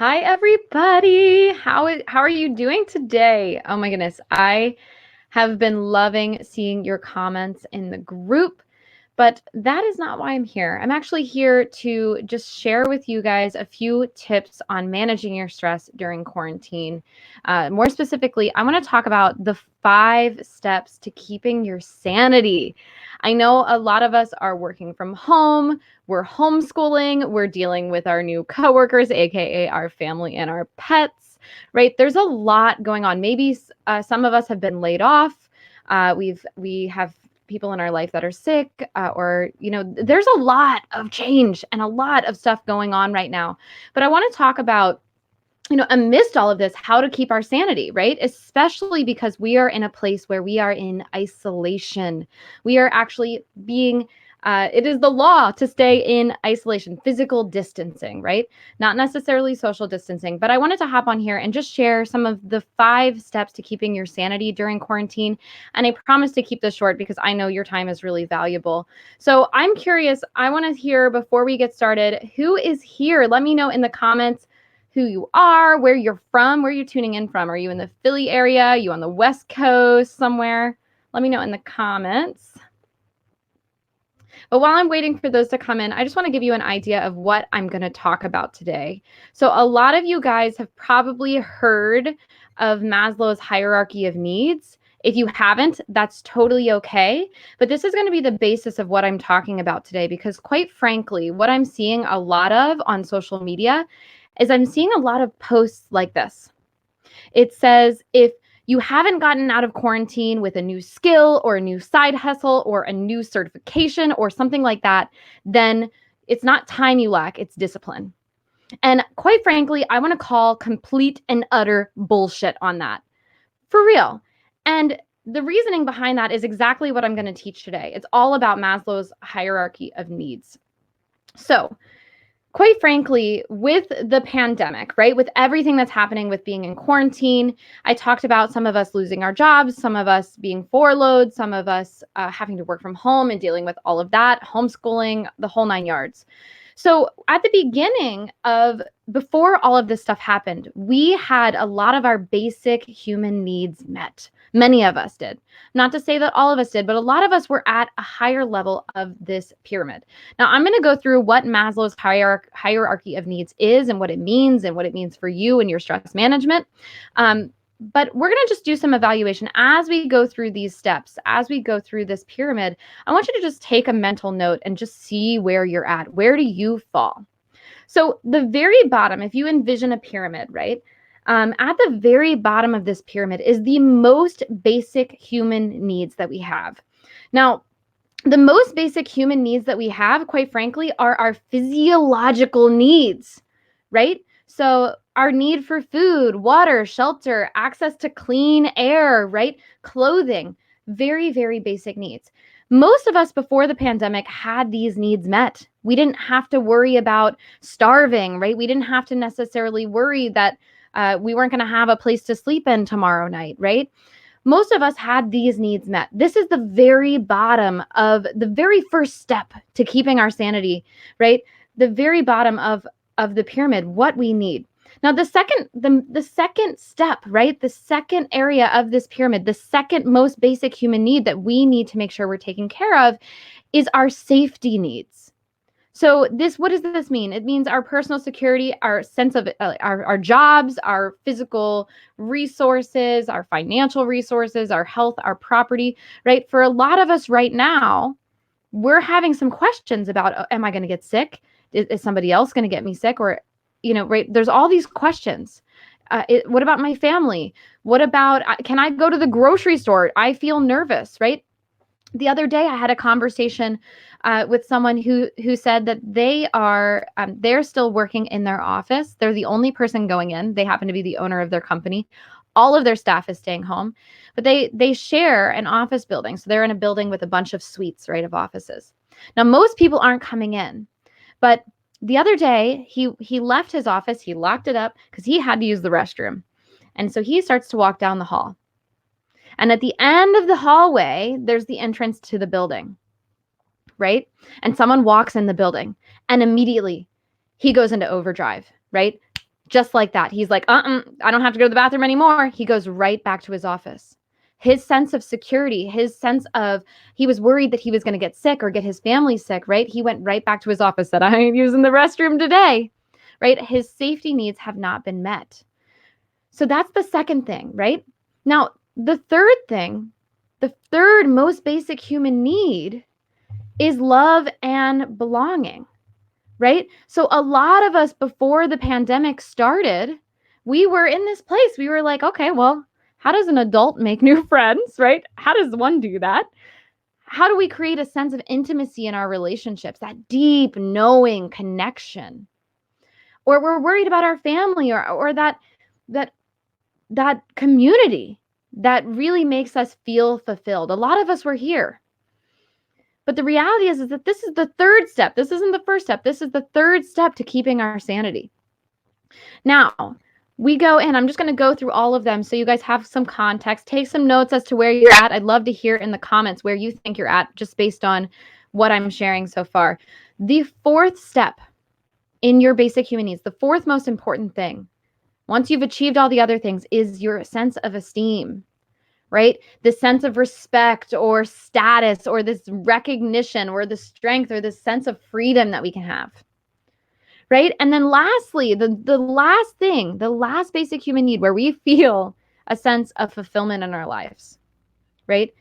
Hi, everybody. How are you doing today? Oh my goodness. I have been loving seeing your comments in the group, but that is not why I'm here. I'm actually here to just share with you guys a few tips on managing your stress during quarantine. More specifically, I want to talk about the 5 steps to keeping your sanity. I know a lot of us are working from home, we're homeschooling, we're dealing with our new coworkers, aka our family and our pets, right? There's a lot going on. Maybe some of us have been laid off. We have people in our life that are sick, or there's a lot of change and a lot of stuff going on right now. But I want to talk about, amidst all of this, how to keep our sanity, right? Especially because we are in a place where we are in isolation. We are actually being it is the law to stay in isolation, physical distancing, right? Not necessarily social distancing. But I wanted to hop on here and just share some of the 5 steps to keeping your sanity during quarantine. And I promise to keep this short because I know your time is really valuable. So I'm curious, I want to hear before we get started, who is here? Let me know in the comments who you are, where you're from, where you're tuning in from. Are you in the Philly area? Are you on the West Coast somewhere? Let me know in the comments. But while I'm waiting for those to come in, I just want to give you an idea of what I'm going to talk about today. So a lot of you guys have probably heard of Maslow's hierarchy of needs. If you haven't, that's totally okay. But this is going to be the basis of what I'm talking about today, because quite frankly, what I'm seeing a lot of on social media is I'm seeing a lot of posts like this. It says, if you haven't gotten out of quarantine with a new skill or a new side hustle or a new certification or something like that, then it's not time you lack, it's discipline. And quite frankly, I want to call complete and utter bullshit on that. For real. And the reasoning behind that is exactly what I'm going to teach today. It's all about Maslow's hierarchy of needs. So, quite frankly, with the pandemic, right, with everything that's happening with being in quarantine, I talked about some of us losing our jobs, some of us being furloughed, some of us having to work from home and dealing with all of that, homeschooling, the whole 9 yards. So at the beginning of, before all of this stuff happened, we had a lot of our basic human needs met. Many of us did. Not to say that all of us did, but a lot of us were at a higher level of this pyramid. Now, I'm going to go through what Maslow's hierarchy of needs is and what it means for you and your stress management. But we're going to just do some evaluation as we go through these steps, as we go through this pyramid. I want you to just take a mental note and just see where you're at. Where do you fall? So the very bottom, if you envision a pyramid, right? At the very bottom of this pyramid is the most basic human needs that we have. Now, the most basic human needs that we have, quite frankly, are our physiological needs, right? So our need for food, water, shelter, access to clean air, right? Clothing, very, very basic needs. Most of us before the pandemic had these needs met. We didn't have to worry about starving, right? We didn't have to necessarily worry that we weren't going to have a place to sleep in tomorrow night, right? Most of us had these needs met. This is the very bottom of the very first step to keeping our sanity, right? The very bottom of the pyramid, what we need. Now, the second step, right? The second area of this pyramid, the second most basic human need that we need to make sure we're taking care of is our safety needs. So what does this mean? It means our personal security, our sense of our jobs, our physical resources, our financial resources, our health, our property, right? For a lot of us right now, we're having some questions about, am I going to get sick? Is somebody else going to get me sick? Or, right? There's all these questions. What about my family? What about, can I go to the grocery store? I feel nervous, right? The other day I had a conversation with someone who said that they're still working in their office. They're the only person going in. They happen to be the owner of their company. All of their staff is staying home, but they share an office building. So they're in a building with a bunch of suites, right, of offices. Now, most people aren't coming in, but the other day he left his office. He locked it up because he had to use the restroom. And so he starts to walk down the hall. And at the end of the hallway, there's the entrance to the building, right? And someone walks in the building and immediately he goes into overdrive, right? Just like that. He's like, I don't have to go to the bathroom anymore. He goes right back to his office. His sense of security, his sense of, he was worried that he was going to get sick or get his family sick, right? He went right back to his office, said, I'm using the restroom today, right? His safety needs have not been met. So that's the second thing, right? Now, the third thing, the third most basic human need is love and belonging, right? So a lot of us before the pandemic started, we were in this place. We were like, okay, well, how does an adult make new friends, right? How does one do that? How do we create a sense of intimacy in our relationships, that deep knowing connection? Or we're worried about our family or that community that really makes us feel fulfilled. A lot of us were here. But the reality is that this is the third step. This isn't the first step. This is the third step to keeping our sanity. Now, we go in. I'm just going to go through all of them so you guys have some context. Take some notes as to where you're at. I'd love to hear in the comments where you think you're at just based on what I'm sharing so far. The fourth step in your basic human needs, the fourth most important thing, once you've achieved all the other things, is your sense of esteem, right? The sense of respect or status or this recognition or the strength or this sense of freedom that we can have, right? And then lastly, the last thing, the last basic human need where we feel a sense of fulfillment in our lives, right,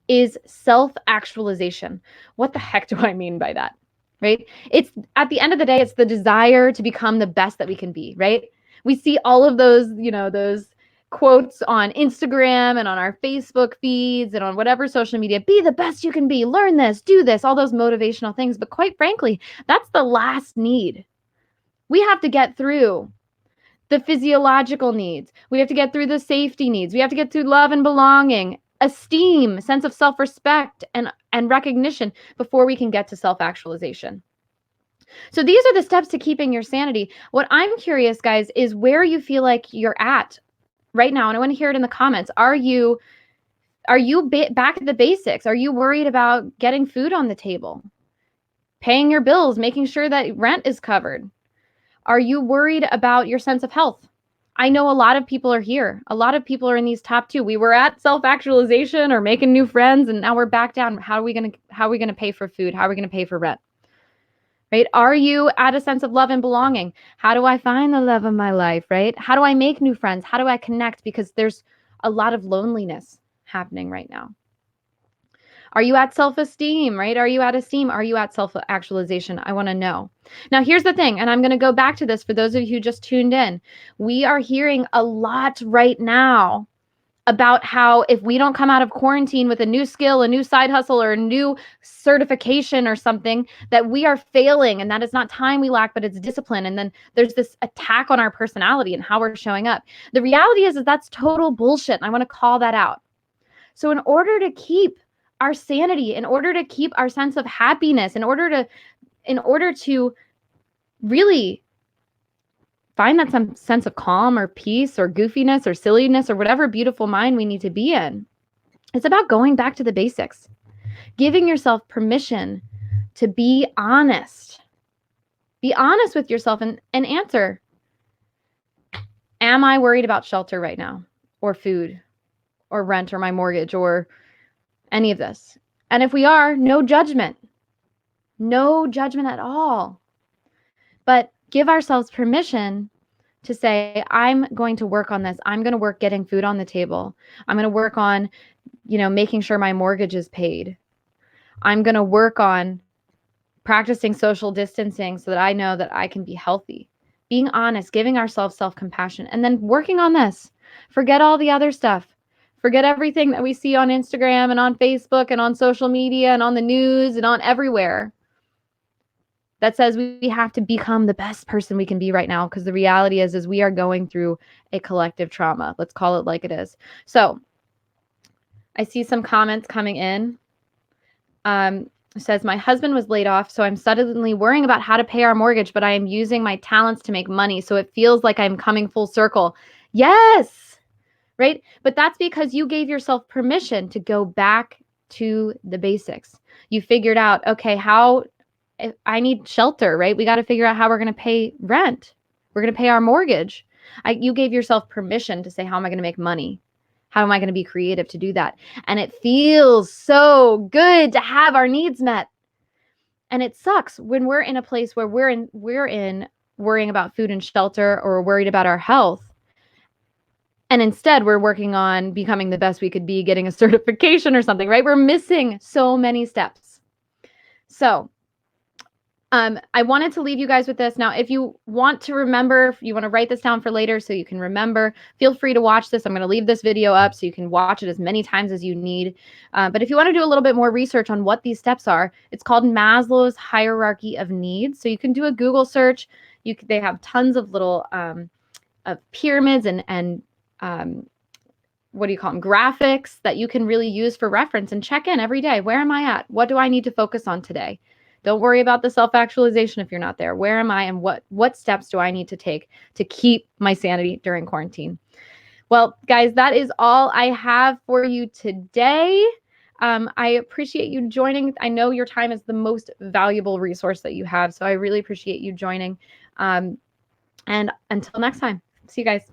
is self-actualization. What the heck do I mean by that, right? It's at the end of the day, it's the desire to become the best that we can be, right? We see all of those, those quotes on Instagram and on our Facebook feeds and on whatever social media. Be the best you can be, learn this, do this, all those motivational things. But quite frankly, that's the last need. We have to get through the physiological needs. We have to get through the safety needs. We have to get through love and belonging, esteem, sense of self-respect and recognition before we can get to self-actualization. So these are the steps to keeping your sanity. What I'm curious, guys, is where you feel like you're at right now. And I want to hear it in the comments. Are you back at the basics? Are you worried about getting food on the table, paying your bills, making sure that rent is covered? Are you worried about your sense of health? I know a lot of people are here. A lot of people are in these top two. We were at self-actualization or making new friends, and now we're back down. How are we going to pay for food? How are we going to pay for rent? Right? Are you at a sense of love and belonging? How do I find the love of my life, right? How do I make new friends? How do I connect? Because there's a lot of loneliness happening right now. Are you at self-esteem, right? Are you at esteem? Are you at self-actualization? I want to know. Now, here's the thing, and I'm going to go back to this for those of you who just tuned in. We are hearing a lot right now about how if we don't come out of quarantine with a new skill, a new side hustle, or a new certification or something, that we are failing, and that is not time we lack, but it's discipline. And then there's this attack on our personality and how we're showing up. The reality is that that's total bullshit, and I want to call that out. So in order to keep our sanity, in order to keep our sense of happiness, in order to really find that some sense of calm or peace or goofiness or silliness or whatever beautiful mind we need to be in, it's about going back to the basics, giving yourself permission to be honest. Be honest with yourself and answer, am I worried about shelter right now, or food, or rent, or my mortgage, or any of this? And if we are, no judgment at all. But give ourselves permission to say, I'm going to work on this. I'm going to work getting food on the table. I'm going to work on, making sure my mortgage is paid. I'm going to work on practicing social distancing so that I know that I can be healthy. Being honest, giving ourselves self-compassion, and then working on this. Forget all the other stuff. Forget everything that we see on Instagram and on Facebook and on social media and on the news and on everywhere that says we have to become the best person we can be right now, because the reality is we are going through a collective trauma. Let's call it like it is. So I see some comments coming in. It says, my husband was laid off, so I'm suddenly worrying about how to pay our mortgage, but I am using my talents to make money, so it feels like I'm coming full circle. Yes, right? But that's because you gave yourself permission to go back to the basics. You figured out, okay, if I need shelter, right? We got to figure out how we're going to pay rent. We're going to pay our mortgage. You gave yourself permission to say, how am I going to make money? How am I going to be creative to do that? And it feels so good to have our needs met. And it sucks when we're in a place where we're in worrying about food and shelter, or worried about our health. And instead, we're working on becoming the best we could be, getting a certification or something, right? We're missing so many steps. So I wanted to leave you guys with this. Now, if you want to remember, if you want to write this down for later so you can remember, feel free to watch this. I'm going to leave this video up so you can watch it as many times as you need. But if you want to do a little bit more research on what these steps are, it's called Maslow's hierarchy of needs. So you can do a Google search. They have tons of little of pyramids and what do you call them? Graphics that you can really use for reference and check in every day. Where am I at? What do I need to focus on today? Don't worry about the self-actualization if you're not there. Where am I, and what steps do I need to take to keep my sanity during quarantine? Well, guys, that is all I have for you today. I appreciate you joining. I know your time is the most valuable resource that you have, so I really appreciate you joining. And until next time, see you guys.